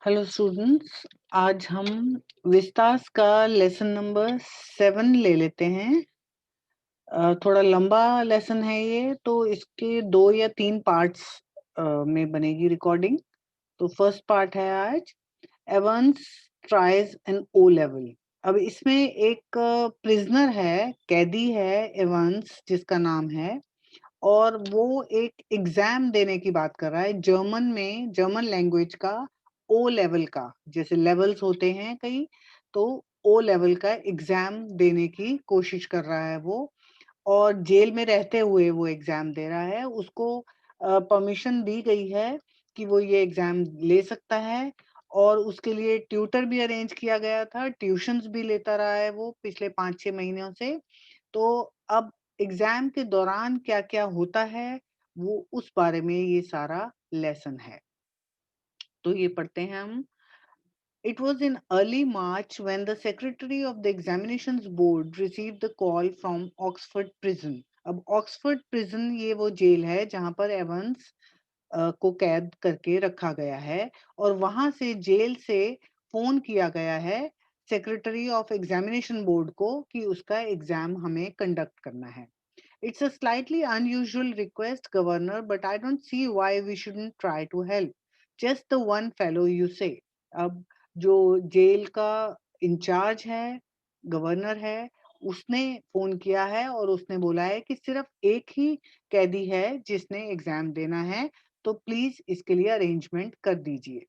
Hello students. आज हम Vistas का लेसन नंबर 7 ले लेते हैं। थोड़ा लंबा लेसन है ये, तो इसके 2 या 3 पार्ट्स में बनेगी रिकॉर्डिंग। तो फर्स्ट पार्ट है आज Evans tries an O level. अब इसमें एक प्रिजनर है, कैदी है एवंस जिसका नाम है, और वो एक एग्जाम देने की बात कर रहा है जर्मन में, जर्मन लैंग्वेज का ओ लेवल का। जैसे लेवल्स होते हैं कई, तो ओ लेवल का एग्जाम देने की कोशिश कर रहा है वो, और जेल में रहते हुए वो एग्जाम दे रहा है। उसको परमिशन दी गई है कि वो ये एग्जाम ले सकता है, और उसके लिए ट्यूटर भी अरेंज किया गया था। ट्यूशंस भी लेता रहा है वो पिछले 5-6 महीनों से। तो अब एग्जाम के दौरान क्या-क्या होता है, वो उस बारे में ये सारा लेसन है। तो ये पढ़ते हैं हम। It was in early March when the secretary of the examinations board received the call from Oxford prison. अब ऑक्सफोर्ड प्रिजन ये वो जेल है जहां पर एवंस को कैद करके रखा गया है, और वहां से जेल से फोन किया गया है सेक्रेटरी ऑफ एग्जामिनेशन बोर्ड को कि उसका एग्जाम हमें कंडक्ट करना है। It's a slightly unusual request, Governor, but I don't see why we shouldn't try to help. Just the one fellow you say. अब जो जेल का इंचार्ज है, गवर्नर है, उसने फोन किया है और उसने बोला है कि सिर्फ एक ही कैदी है जिसने एग्जाम देना है, तो प्लीज इसके लिए अरेंजमेंट कर दीजिए।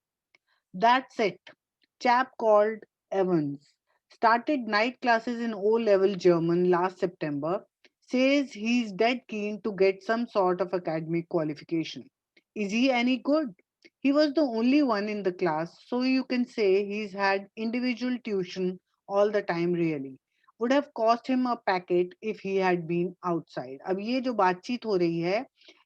That's it. Chap called Evans started night classes in O-level German last September. Says he's dead keen to get some sort of academic qualification. Is he any good? He was the only one in the class, so you can say he's had individual tuition all the time really. Would have cost him a packet if he had been outside. अब ये जो बातचीत हो रही है,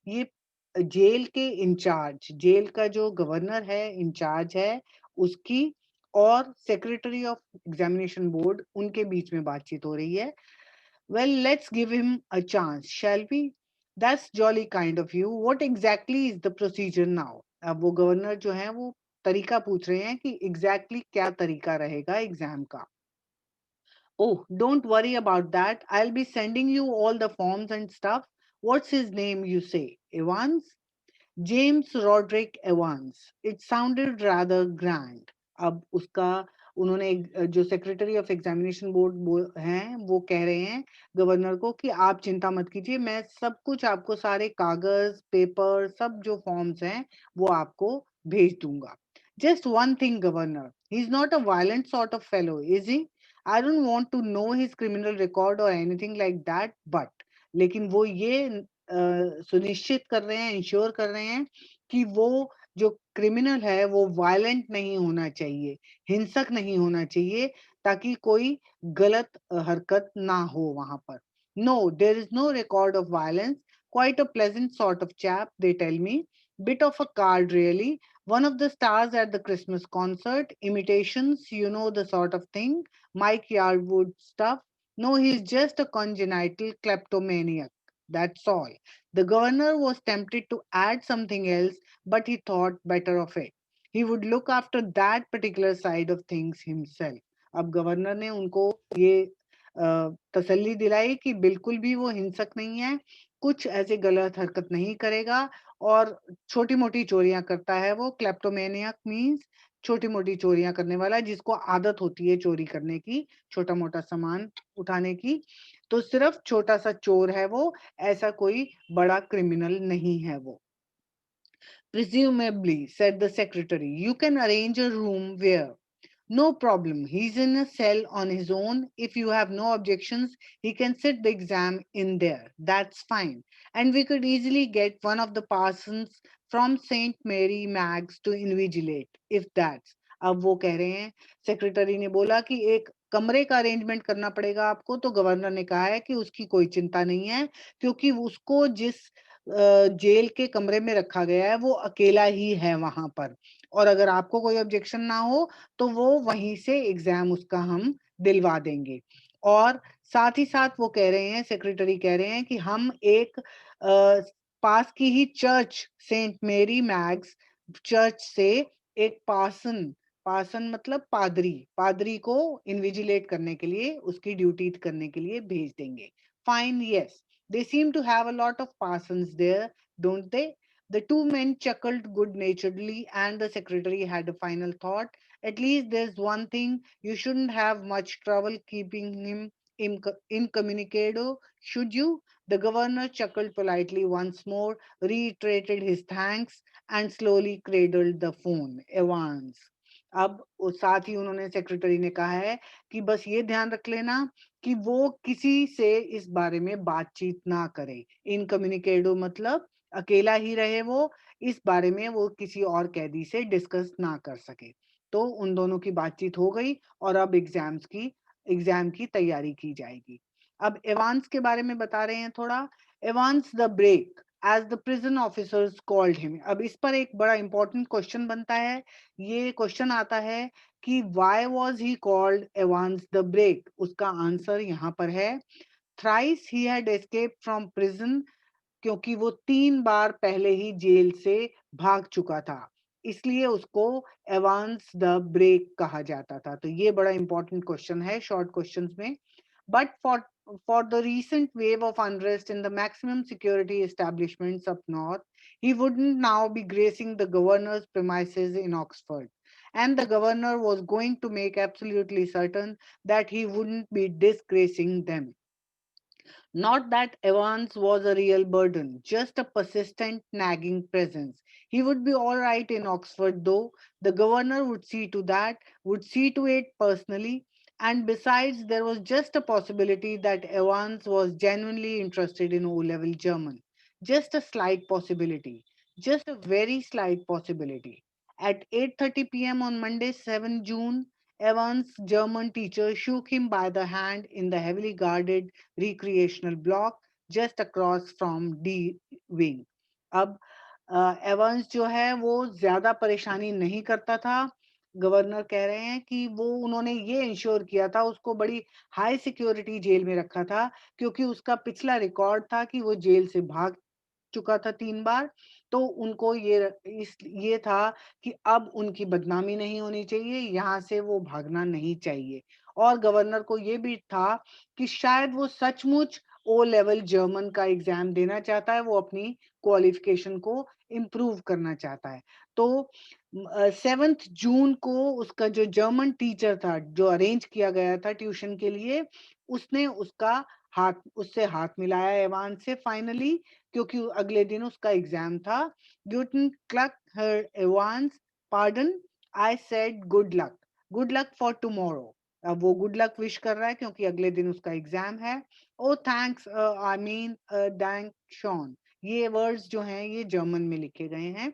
ये jail के in charge, jail का जो गवर्नर है, इंचार्ज है, उसकी और सेक्रेटरी ऑफ एग्जामिनेशन बोर्ड, उनके बीच में बातचीत हो रही है। Well let's give him a chance, shall we? That's jolly kind of you. What exactly is the procedure now? अब वो गवर्नर जो है वो तरीका पूछ रहे हैं कि एग्जैक्टली क्या तरीका रहेगा एग्जाम का। Oh, don't worry about that. I'll be sending you all the forms and stuff. What's his name, you say? Evans? James Rodrick Evans. It sounded rather grand. अब उसका उन्होंने जो सेक्रेटरी ऑफ एग्जामिनेशन बोर्ड हैं वो कह रहे हैं governor को कि आप चिंता मत कीजिए, मैं सब कुछ आपको, सारे कागज पेपर सब जो फॉर्म्स हैं वो आपको भेज दूंगा। Just one thing governor, he is not a violent sort of fellow is he? I don't want to know his criminal record और एनीथिंग लाइक दैट, बट लेकिन वो ये सुनिश्चित कर रहे हैं, इंश्योर कर रहे हैं कि वो जो क्रिमिनल है वो वायलेंट नहीं होना चाहिए, हिंसक नहीं होना चाहिए, ताकि कोई गलत हरकत ना हो वहां पर। No, there is no record of violence. Quite a pleasant sort of chap, they tell me. Bit of a card really. One of the stars at the Christmas concert. Imitations, you know the sort of thing. Mike Yarwood stuff. No, he's just a congenital kleptomaniac. That's all. The governor was tempted to add something else, but he thought better of it. He would look after that particular side of things himself. अब governor ने उनको ये तसल्ली दिलाई कि बिल्कुल भी वो हिंसक नहीं है, कुछ ऐसे गलत हरकत नहीं करेगा, और छोटी-मोटी चोरियां करता है वो। क्लेप्टोमेनियक मीन्स छोटी-मोटी चोरियां करने वाला, जिसको आदत होती है चोरी करने की, छोटा-मोटा सामान उठाने की। तो सिर्फ छोटा-सा चोर है वो, ऐसा कोई बड़ा क्रिमिनल नहीं है वो। Presumably, said the secretary, you can arrange a room where. No problem. He's in a cell on his own. If you have no objections, he can sit the exam in there. That's fine. And we could easily get one of the parsons from St. Mary Mags to invigilate, if that's. अब वो कह रहे हैं, secretary ने बोला कि एक कमरे का अरेंजमेंट करना पड़ेगा आपको, तो गवर्नर ने कहा है कि उसकी कोई चिंता नहीं है, क्योंकि उसको जिस जेल के कमरे में रखा गया है वो अकेला ही है वहां पर, और अगर आपको कोई ऑब्जेक्शन ना हो तो वो वहीं से एग्जाम उसका हम दिलवा देंगे। और साथ ही साथ वो कह रहे हैं, सेक्रेटरी कह रहे हैं कि हम एक पास की ही चर्च, सेंट मेरी मैग्स चर्च से एक पासन, पासन मतलब पादरी, पादरी को इन्विजिलेट करने के लिए, उसकी ड्यूटी करने के लिए भेज देंगे। Fine, yes, they seem to have a lot of parsons there, don't they? The two men chuckled good naturedly, and the secretary had a final thought. At least there's one thing, you shouldn't have much trouble keeping him incommunicado, should you? The governor chuckled politely once more, reiterated his thanks, and slowly cradled the phone. Evans. अब साथ ही उन्होंने secretary ने कहा है कि बस ये ध्यान रख लेना कि वो किसी से इस बारे में बातचीत ना करे। इनकम्युनिकेडो मतलब अकेला ही रहे वो, इस बारे में वो किसी और कैदी से डिस्कस ना कर सके। तो उन दोनों की बातचीत हो गई और अब एग्जाम की तैयारी की जाएगी। अब एवांस के बारे में बता रहे हैं थोड़ा। Evans the break as the prison officers called him. अब इस पर एक बड़ा इंपॉर्टेंट क्वेश्चन बनता है। ये क्वेश्चन आता है कि why was he called Evans the break. उसका आंसर यहाँ पर है, thrice he had escaped from prison, क्योंकि वो 3 बार पहले ही जेल से भाग चुका था, इसलिए उसको एवांस द ब्रेक कहा जाता था। तो ये बड़ा इंपॉर्टेंट क्वेश्चन है शॉर्ट क्वेश्चंस में। But for the recent wave of unrest in the maximum security establishments up north, he wouldn't now be gracing the governor's premises in Oxford. And the governor was going to make absolutely certain that he wouldn't be disgracing them. Not that Evans was a real burden, just a persistent, nagging presence. He would be all right in Oxford, though. The governor would see to that, would see to it personally. And besides, there was just a possibility that Evans was genuinely interested in O-level German. Just a slight possibility. Just a very slight possibility. At 8:30 p.m. on Monday, 7 June, Evans' German teacher shook him by the hand in the heavily guarded recreational block just across from D wing. अब Evans जो है वो ज्यादा परेशानी नहीं करता था। Governor कह रहे हैं कि वो उन्होंने ये इंश्योर किया था, उसको बड़ी हाई सिक्योरिटी जेल में रखा था, क्योंकि उसका पिछला रिकॉर्ड था कि वो जेल से भाग चुका था 3 बार। तो उनको ये था कि अब उनकी बदनामी नहीं होनी चाहिए, यहाँ से वो भागना नहीं चाहिए। और गवर्नर को ये भी था कि शायद वो सचमुच ओ लेवल जर्मन का एग्ज़ाम देना चाहता है, वो अपनी क्वालिफ़िकेशन को इम्प्रूव करना चाहता है। तो 7th जून को उसका जो जर्मन टीचर था, जो अरेंज किया गया था ट्यूशन के लिए, उसने उससे हाथ मिलाया एवान से फाइनली, क्योंकि अगले दिन उसका एग्जाम था। Guten Cluck, Herr Evans, pardon, I said good luck for tomorrow. अब वो गुड लक विश कर रहा है क्योंकि अगले दिन उसका एग्जाम है। Oh thanks, I mean danke schoen. ये वर्ड्स जो हैं ये जर्मन में लिखे गए हैं।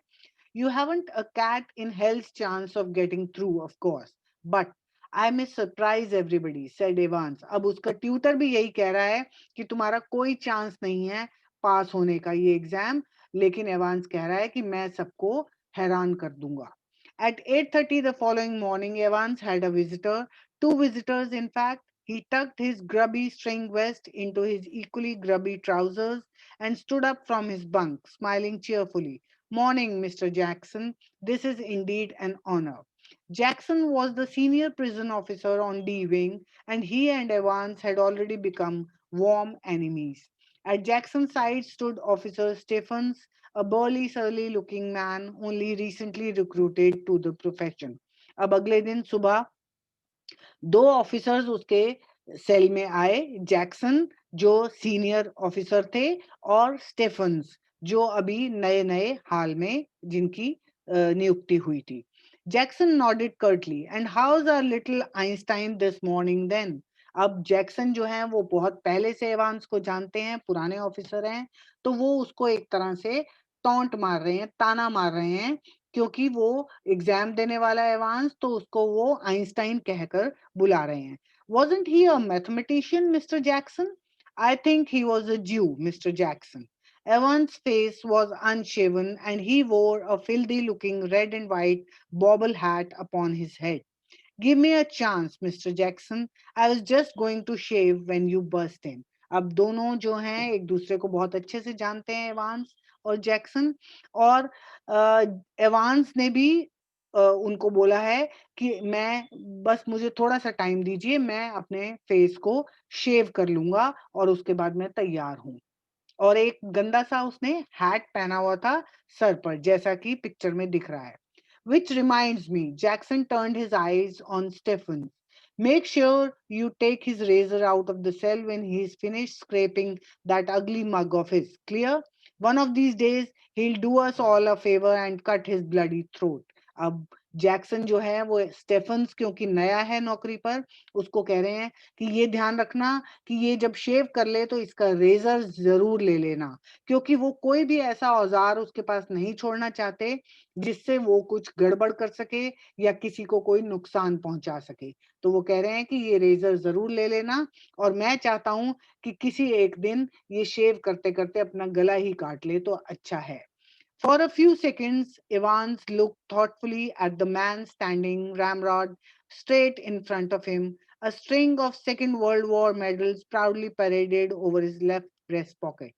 You haven't a cat in hell's chance of getting through, of course, but I may surprise everybody, said Evans. अब उसका ट्यूटर भी यही कह रहा है कि तुम्हारा कोई चांस नहीं है पास होने का ये एग्जाम, लेकिन एवांस कह रहा है कि मैं सबको हैरान कर दूंगा। At 8:30 the following morning, Evans had a visitor, two visitors in fact. He tucked his grubby string vest into his equally grubby trousers and stood up from his bunk, smiling cheerfully. Morning, Mr. Jackson. This is indeed an honor. Jackson was the senior prison officer on D Wing, and he and Evans had already become warm enemies. At Jackson's side stood Officer Stephens, a burly, surly looking man only recently recruited to the profession. अब अगले दिन सुबह 2 officers उसके cell में आए, Jackson जो senior officer थे और स्टेफन्स जो अभी नए-नए हाल में जिनकी नियुक्ति हुई थी। Jackson nodded curtly and how's our little Einstein this morning then? अब जैक्सन जो है वो बहुत पहले से एवांस को जानते हैं, पुराने ऑफिसर हैं, तो वो उसको एक तरह से टॉन्ट मार रहे हैं, ताना मार रहे हैं, क्योंकि वो एग्जाम देने वाला है एवांस, तो उसको वो आइंस्टाइन कहकर बुला रहे हैं। Wasn't he a mathematician, Mr. Jackson? I think he was a Jew, Mr. Jackson. Evan's face was unshaven and he wore a filthy looking red and white bobble hat upon his head. Give me a chance, Mr. Jackson. I was just going to shave when you burst in. अब दोनों जो हैं एक दूसरे को बहुत अच्छे से जानते हैं, एवांस और जैक्सन। और एवांस ने भी उनको बोला है कि मैं बस मुझे थोड़ा-सा टाइम दीजिए, मैं अपने फेस को शेव कर लूँगा और उसके बाद मैं तैयार हूँ। और एक गंदा-सा उसने हैट पहना हुआ था सर पर, जैसा कि पिक्चर में दिख रहा है। Which reminds me, Jackson turned his eyes on Stephen. Make sure you take his razor out of the cell when he's finished scraping that ugly mug of his. Clear? One of these days, he'll do us all a favor and cut his bloody throat. अब Jackson जो है वो Stefan's क्योंकि नया है नौकरी पर, उसको कह रहे हैं कि ये ध्यान रखना कि ये जब शेव कर ले तो इसका रेजर जरूर ले लेना, क्योंकि वो कोई भी ऐसा औजार उसके पास नहीं छोड़ना चाहते जिससे वो कुछ गड़बड़ कर सके या किसी को कोई नुकसान पहुंचा सके। तो वो कह रहे हैं कि ये रेजर जरूर ले लेना और मैं चाहता हूं कि किसी एक दिन ये शेव करते करते अपना गला ही काट ले तो अच्छा है। For a few seconds, Evans looked thoughtfully at the man standing ramrod straight in front of him. A string of Second World War medals proudly paraded over his left breast pocket.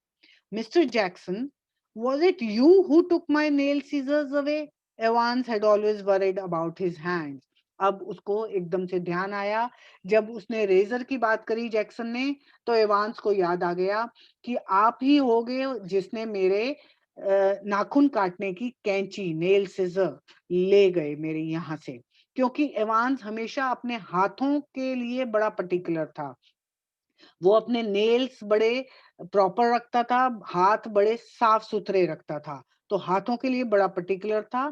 Mr. Jackson, was it you who took my nail scissors away? Evans had always worried about his hands. अब उसको एकदम से ध्यान आया, जब उसने razor की बात करी जैक्सन ने, तो एवांस को याद आ गया कि आप ही होगे जिसने मेरे नाखून काटने की कैंची नेल सीजर ले गए मेरे यहाँ से, क्योंकि एवांस हमेशा अपने हाथों के लिए बड़ा पर्टिकुलर था। वो अपने नेल्स बड़े प्रॉपर रखता था, हाथ बड़े साफ-सुथरे रखता था, तो हाथों के लिए बड़ा पर्टिकुलर था।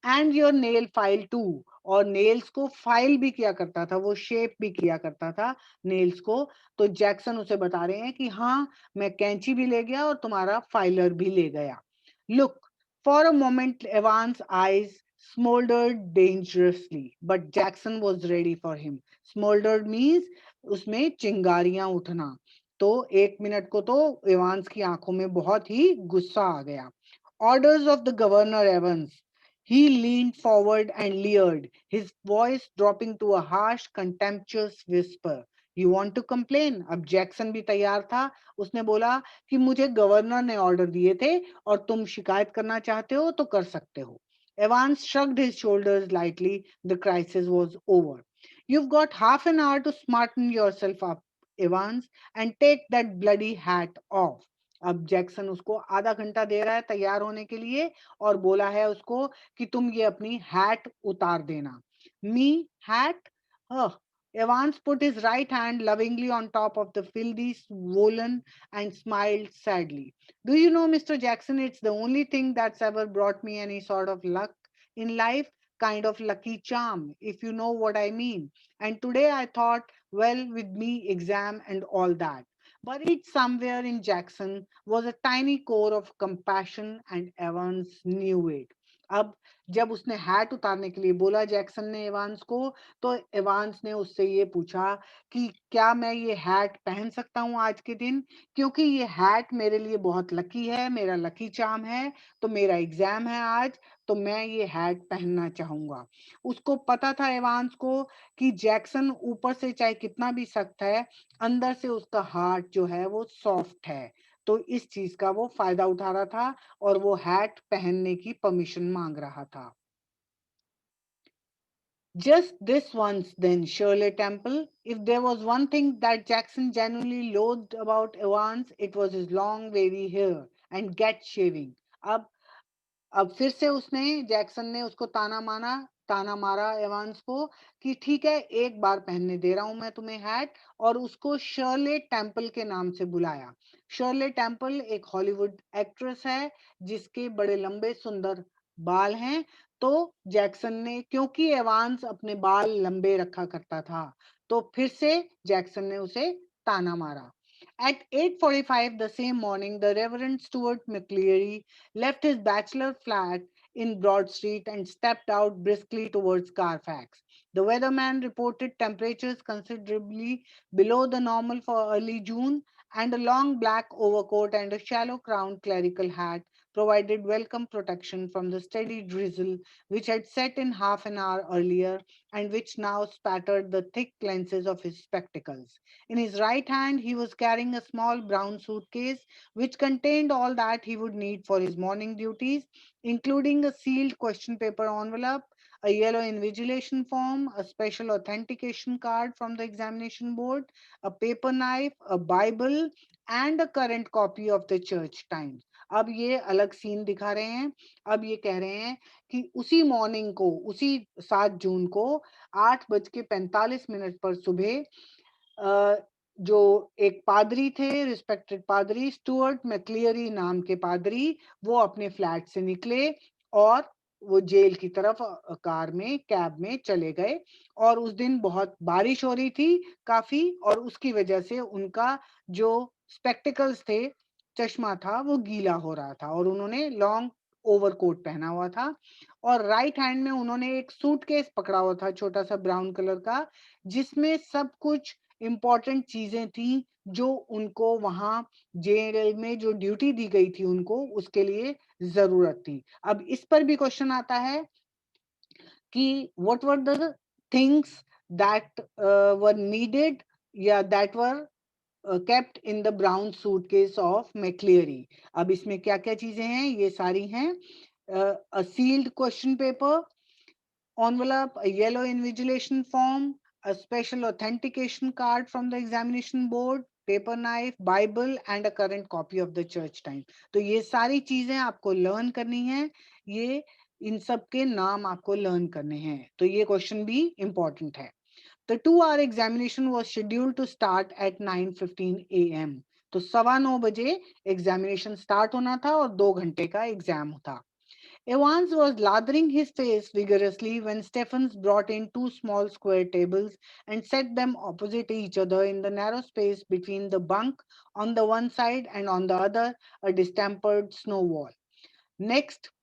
And your nail file too, और नेल्स को फाइल भी किया करता था, वो शेप भी किया करता था नेल्स को। तो जैक्सन उसे बता रहे हैं कि हाँ, मैं कैंची भी ले गया और तुम्हारा फाइलर भी ले गया। Look, for a moment Evans eyes smoldered dangerously, but Jackson was ready for him. Smoldered means उसमें चिंगारियां उठना। तो 1 मिनट को तो एवांस की आंखों में बहुत ही गुस्सा आ गया। Orders of the governor Evans. He leaned forward and leered, his voice dropping to a harsh, contemptuous whisper. You want to complain? अब जैक्सन भी तैयार था। उसने बोला कि मुझे गवर्नर ने ऑर्डर दिए थे और तुम शिकायत करना चाहते हो तो कर सकते हो। Evans shrugged his shoulders lightly. The crisis was over. You've got half an hour to smarten yourself up, Evans, and take that bloody hat off. अब जैक्सन उसको आधा घंटा दे रहा है तैयार होने के लिए और बोला है उसको कि तुम ये अपनी हैट उतार देना। मी hat? Evans put his right hand lovingly on top of the filthy swollen and smiled sadly. Do you know, Mr. Jackson, it's the only thing that's ever brought me any sort of luck in life, kind of lucky charm, if you know what I mean. And today I thought, well, with me, exam and all that. Buried somewhere in Jackson was a tiny core of compassion, and Evans knew it. अब जब उसने hat उतारने के लिए बोला Jackson ने Evans को, तो एवांस ने उससे ये पूछा कि क्या मैं ये हैट पहन सकता हूँ आज के दिन, क्योंकि ये हैट मेरे लिए बहुत लकी है, मेरा लकी चार्म है, तो मेरा एग्जाम है आज, तो मैं ये हैट पहनना चाहूंगा। उसको पता था एवांस को कि जैक्सन ऊपर से चाहे कितना भी सख्त है, अंदर से उसका हार्ट जो है वो सॉफ्ट है। तो इस चीज का वो फायदा उठा रहा था और वो हैट पहनने की परमिशन मांग रहा था। Just this once, then, Shirley Temple. If there was one thing that Jackson genuinely loathed about Evans, it was his long, wavy hair and get shaving. अब अब फिर से उसने जैक्सन ने उसको ताना मारा एवांस को कि ठीक है, एक बार पहनने दे रहा हूं मैं तुम्हें हैट, और उसको शर्ले टेम्पल के नाम से बुलाया। शर्ले टेम्पल एक हॉलीवुड एक्ट्रेस है जिसके बड़े लंबे सुंदर बाल हैं। तो जैक्सन ने, क्योंकि एवांस अपने बाल लंबे रखा करता था, तो फिर से जैक्सन ने उसे ताना मारा। At 8:45 the same morning, the Reverend Stuart McCleary left his bachelor flat in Broad Street and stepped out briskly towards Carfax. The weatherman reported temperatures considerably below the normal for early June, and a long black overcoat and a shallow crowned clerical hat provided welcome protection from the steady drizzle which had set in half an hour earlier and which now spattered the thick lenses of his spectacles. In his right hand, he was carrying a small brown suitcase which contained all that he would need for his morning duties, including a sealed question paper envelope, a yellow invigilation form, a special authentication card from the examination board, a paper knife, a Bible, and a current copy of the Church Times. अब ये अलग scene दिखा रहे हैं। अब ये कह रहे हैं कि उसी मॉर्निंग को, उसी 7 जून को 8:45 पर सुबह जो एक पादरी थे, रिस्पेक्टेड पादरी स्टुअर्ट मैक्लियरी नाम के पादरी, वो अपने फ्लैट से निकले और वो जेल की तरफ कार में, कैब में चले गए। और उस दिन बहुत बारिश हो रही थी काफी, और उसकी वजह से उनका जो स्पेक्टिकल्स थे, चश्मा था, वो गीला हो रहा था और उन्होंने लॉन्ग ओवरकोट पहना हुआ था और राइट हैंड में उन्होंने एक सूटकेस पकड़ा हुआ था, छोटा सा ब्राउन कलर का, जिसमें सब कुछ इम्पोर्टेंट चीजें थी जो उनको वहां जेल में जो ड्यूटी दी गई थी उनको, उसके लिए जरूरत थी। अब इस पर भी क्वेश्चन आता है कि what were the things that were needed या that were kept in the brown suitcase of McCleary. अब इसमें क्या क्या चीजें हैं, ये सारी हैं। A sealed question paper, envelope, a yellow invigilation form, a special authentication card from the examination board, paper knife, Bible and a current copy of the church time. तो ये सारी चीजें आपको लर्न करनी है, ये इन सब के नाम आपको लर्न करने हैं, तो ये क्वेश्चन भी इंपॉर्टेंट है। The 2 hour examination was scheduled to start at 9:15 a.m. तो 9:15 एग्जामिनेशन स्टार्ट होना था और 2 घंटे का एग्जाम था। Evans was lathering his face vigorously when Stephens brought in two small square tables and set them opposite each other in the narrow space between the bunk on the one side and on the other a distempered snow wall. Next,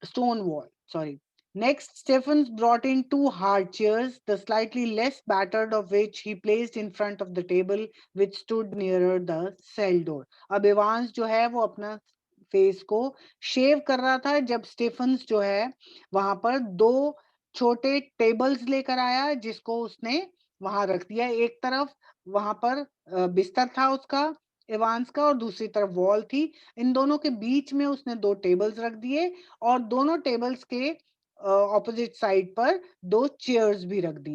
stone wall. Sorry. Next, Stephens brought in two hard chairs, the slightly less battered of which he placed in front of the table, which stood nearer the cell door. अब Evans जो है वो अपना face को शेव कर रहा था जब स्टेफन्स जो है वहां पर दो छोटे टेबल्स लेकर आया, जिसको उसने वहां रख दिया। एक तरफ वहां पर बिस्तर था उसका, एवांस का, और दूसरी तरफ वॉल थी। इन दोनों के बीच में उसने दो टेबल्स रख दिए और दोनों टेबल्स के ऑपोजिट साइड पर दो चेयर्स भी रख दी।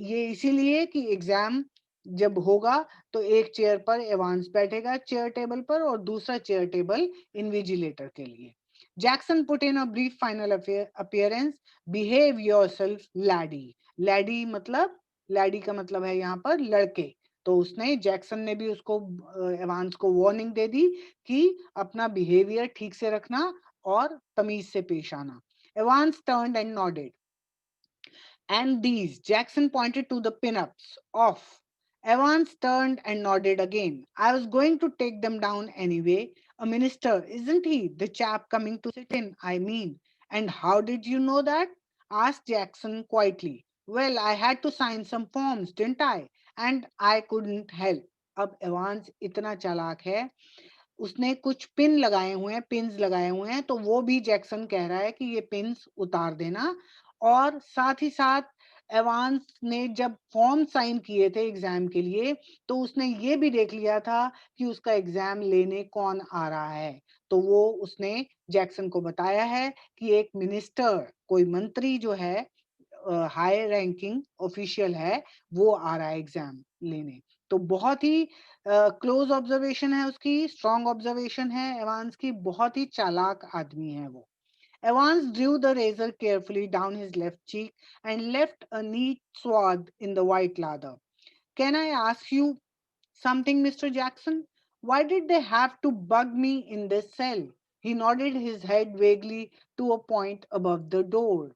ये इसीलिए कि एग्जाम जब होगा तो एक चेयर पर एवांस बैठेगा चेयर टेबल पर और दूसरा चेयर टेबल इन्विजिलेटर के लिए। Jackson put in a brief final appearance, behave yourself lady. Lady मतलब, लैडी का मतलब है यहाँ पर लड़के। तो उसने, जैक्सन ने भी उसको, एवांस को वार्निंग दे दी कि अपना बिहेवियर ठीक से रखना और तमीज से पेश आना। Evans turned and nodded. And these, Jackson pointed to the pinups. Off. Evans turned and nodded again. I was going to take them down anyway. A minister, isn't he? The chap coming to sit in, I mean. And how did you know that? Asked Jackson quietly. Well, I had to sign some forms, didn't I? And I couldn't help. अब Evans इतना चालाक है, उसने कुछ pin लगाए हुए हैं, pins लगाए हुए हैं, तो वो भी जैक्सन कह रहा है कि ये पिन्स उतार देना। और साथ ही साथ एवांस ने जब फॉर्म साइन किए थे एग्जाम के लिए, तो उसने ये भी देख लिया था कि उसका एग्जाम लेने कौन आ रहा है। तो वो उसने जैक्सन को बताया है कि एक मिनिस्टर, कोई मंत्री जो है, हाई रैंकिंग ऑफिशियल है, वो आ रहा है एग्जाम लेने। तो बहुत ही क्लोज ऑब्जर्वेशन है उसकी, स्ट्रॉन्ग ऑब्जर्वेशन है एवांस की, बहुत ही चालाक आदमी है वो। Evans drew the razor carefully down his left cheek and left a neat swath in the white lather. Can I ask you something, Mr. Jackson? Why did they have to bug me in this cell? He nodded his head vaguely to a point above the door.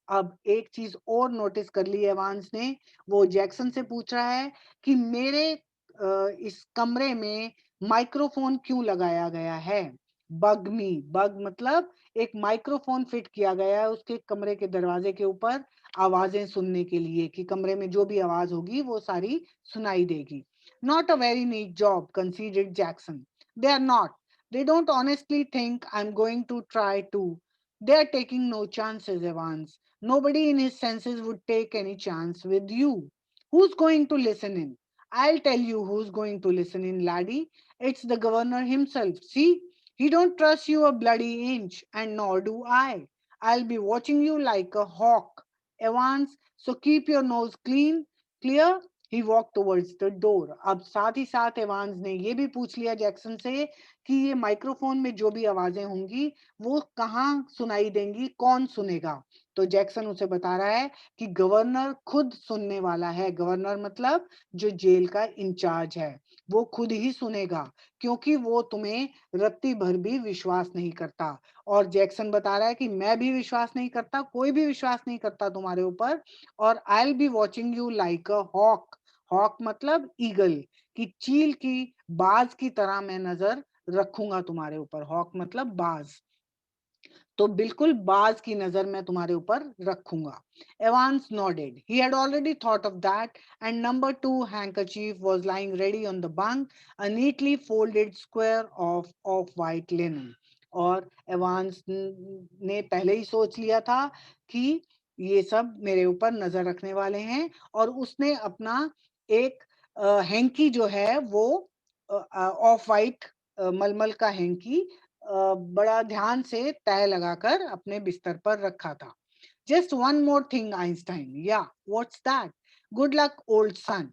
अब एक चीज और notice कर ली Evans ने, वो Jackson से पूछ रहा है कि मेरे इस कमरे में माइक्रोफोन क्यों लगाया गया है। बग मी, बग मतलब एक माइक्रोफोन फिट किया गया है उसके कमरे के दरवाजे के ऊपर, आवाजें सुनने के लिए, कि कमरे में जो भी आवाज होगी वो सारी सुनाई देगी। Not a very neat job, conceded Jackson. They are not. They don't honestly think I'm going to try to. They're taking no chances, Evans. Nobody in his senses would take any chance with you. Who's going to listen in? I'll tell you who's going to listen in, laddie. It's the governor himself. See, he don't trust you a bloody inch, and nor do I. I'll be watching you like a hawk, Evans. So keep your nose clear. He walked towards the door. अब साथ ही साथ Evans ने ये भी पूछ लिया Jackson से कि ये माइक्रोफोन में जो भी आवाजें होंगी वो कहाँ सुनाई देंगी, कौन सुनेगा। तो जैक्सन उसे बता रहा है कि गवर्नर खुद सुनने वाला है। गवर्नर मतलब जो जेल का इंचार्ज है, वो खुद ही सुनेगा, क्योंकि वो तुम्हें रत्ती भर भी विश्वास नहीं करता। और जैक्सन बता रहा है कि मैं भी विश्वास नहीं करता, कोई भी विश्वास नहीं करता तुम्हारे ऊपर। और I will be watching you like a hawk. Hawk मतलब ईगल, कि चील की, बाज की तरह मैं नजर रखूंगा तुम्हारे ऊपर। हॉक मतलब बाज, तो बिल्कुल बाज की नजर मैं तुम्हारे ऊपर रखूंगा। Evans nodded. He had already thought of that, and number 2 handkerchief was lying ready on the bunk, a neatly folded square of white linen. और एवांस ने पहले ही सोच लिया था कि ये सब मेरे ऊपर नजर रखने वाले हैं, और उसने अपना एक हैंकी जो है वो ऑफ वाइट मलमल का हैंकी बड़ा ध्यान से तय लगाकर अपने बिस्तर पर रखा था। Just one more thing, Einstein. Yeah, what's that? Good luck, old son.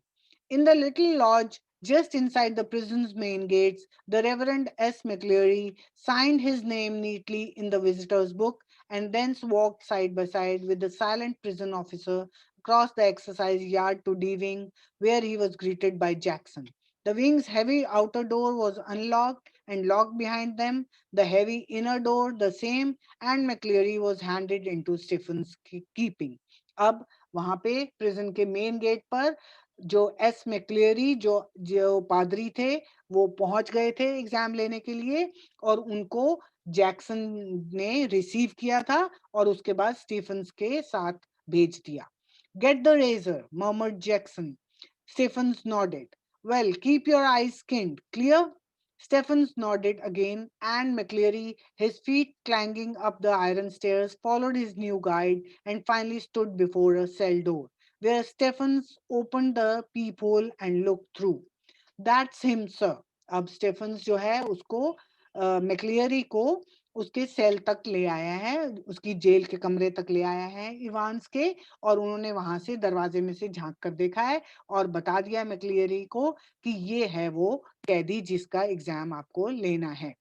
In the little lodge just inside the prison's main gates, the Reverend S. McCleary signed his name neatly in the visitor's book and thence walked side by side with the silent prison officer across the exercise yard to D Wing, where he was greeted by Jackson. The wing's heavy outer door was unlocked and locked behind them, the heavy inner door the same, and McCleary was handed into Stephen's keeping. अब वहां पे prison के main gate पर जो S मैक्लेरी जो जो पादरी थे वो पहुंच गए थे एग्जाम लेने के लिए, और उनको जैक्सन ने रिसीव किया था और उसके बाद स्टीफन्स के साथ भेज दिया। Get the razor, murmured Jackson. Stephens nodded. Well, keep your eyes skinned. Clear? Stephens nodded again, and McCleary, his feet clanging up the iron stairs, followed his new guide and finally stood before a cell door, where Stephens opened the peephole and looked through. That's him sir. अब Stefan's जो है उसको मैक्लियरी को उसके cell तक ले आया है, उसकी जेल के कमरे तक ले आया है इवांस के, और उन्होंने वहां से दरवाजे में से झांक कर देखा है और बता दिया मैक्लियरी को कि ये है वो कैदी जिसका एग्जाम आपको लेना है।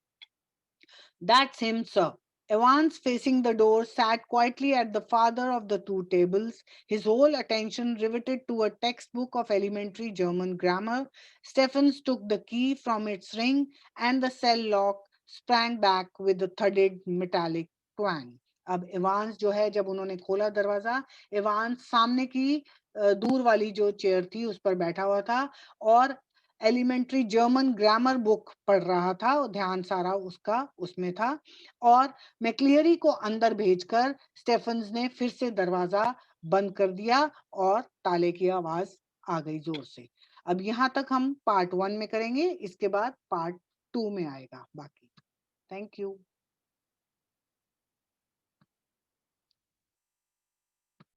That's him, sir. Evans, facing the door, sat quietly at the farther of the two tables, his whole attention riveted to a textbook of elementary German grammar. Stephens took the key from its ring, and the cell lock sprang back with a thudded metallic twang. अब Evans जो है जब उन्होंने खोला दरवाजा, Evans सामने की दूर वाली जो चेयर थी उस पर बैठा हुआ था और एलिमेंट्री जर्मन ग्रामर बुक पढ़ रहा था, ध्यान सारा उसका उसमें था। और मैक्लियरी को अंदर भेजकर स्टेफन्स ने फिर से दरवाजा बंद कर दिया और ताले की आवाज आ गई जोर से। अब यहाँ तक हम पार्ट 1 में करेंगे, इसके बाद पार्ट 2 में आएगा बाकी। Thank you.